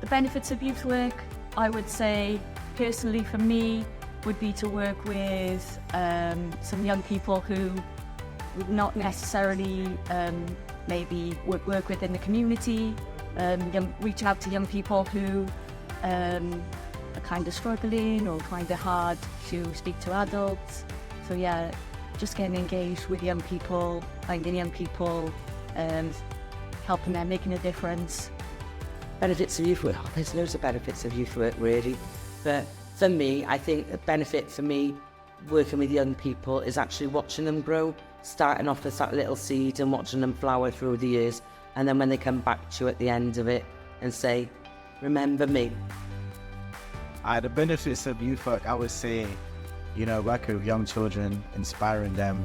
The benefits of youth work, I would say, personally for me, would be to work with some young people who would not necessarily maybe work within the community, reaching out to young people who are kind of struggling or kind of hard to speak to adults. So yeah, just getting engaged with young people, finding young people, helping them, making a difference. Benefits of youth work. Oh, there's loads of benefits of youth work, really. But for me, I think the benefit for me working with young people is actually watching them grow, starting off as that little seed and watching them flower through the years. And then when they come back to you at the end of it and say, remember me. The benefits of youth work, I would say, working with young children, inspiring them.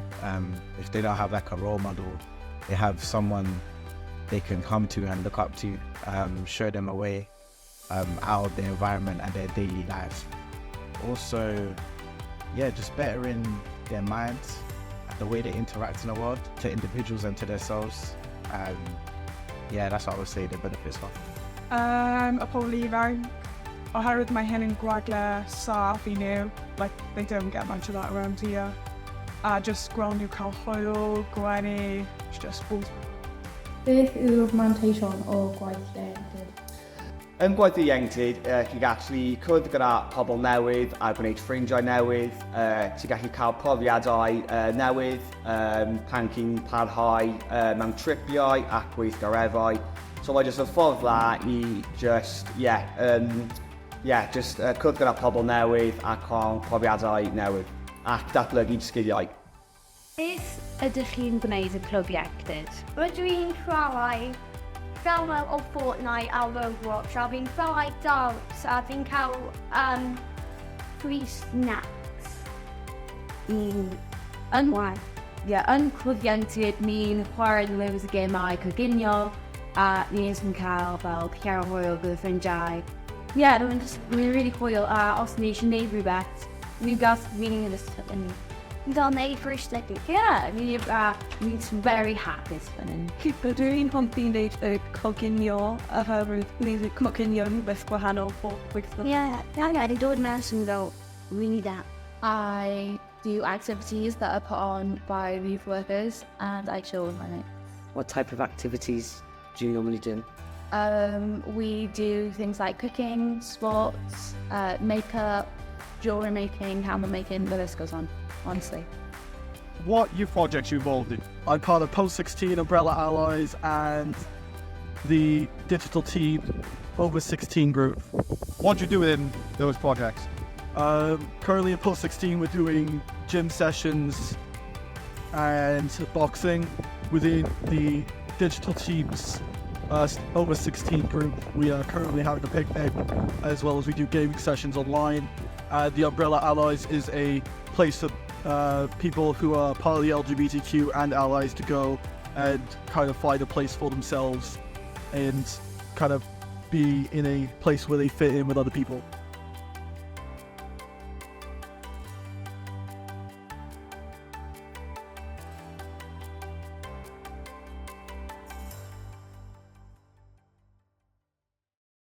If they don't have like a role model, they have someone they can come to and look up to, show them a way out of their environment and their daily lives. Also, just bettering their minds, the way they interact in the world, to individuals and to themselves. That's what I would say the benefits are. Y pobl ifanc, oherwydd mae hyn yn gwagle saff I nhw, like they don't get much of that around here. Just gweld nhw cael hwyl, gwenu, it's just bwys. Beth yw'r manteision o gwaith ieuenctid? Yn gwaith ieuenctid, chi'n gallu cwrdd gyda pobl newydd a gwneud ffrindiau newydd. Ti'n gallu cael profiadau newydd pan chi'n parhau mewn tripiau ac weithgareddau. So mae jyst y ffordd dda I just cwrdd gyda pobl newydd a cael profiadau newydd ac datblygu sgiliau. Beth ydych chi'n gwneud y clwb ieuenctid? Rydw i'n chwarae fel o Fortnite a Roblox, a fi'n chwarae dance a fi'n cael free snacks. Yn clwb ieuenctid, ni'n chwarae loads o gemau coginio a ni'n cael fel picar hwyl gyda ffrindiau. Ni'n really hwyl a os ni eisiau gwneud rhywbeth, ni'n gael feeling yn Fel neud for ysdegu. ni'n very hapus fan hyn. Dwi'n hoffi wneud y coginio oherwydd wneud y coginio yn beth gwahanol bob wythnos. Di dod mewn sy'n fel really that. I do activities that are put on by youth workers and I chill with my mates. What type of activities do you normally do? We do things like cooking, sports, makeup, jewellery making, hammer making, the list goes on, honestly. What youth projects are you involved in? I'm part of Post-16 Umbrella Allies and the digital team over 16 group. What do you do within those projects? Currently in Post-16 we're doing gym sessions and boxing. Within the digital teams over 16 group, we are currently having a picnic as well as we do gaming sessions online. The Umbrella Allies is a place for people who are part of the LGBTQ and allies to go and kind of find a place for themselves and kind of be in a place where they fit in with other people.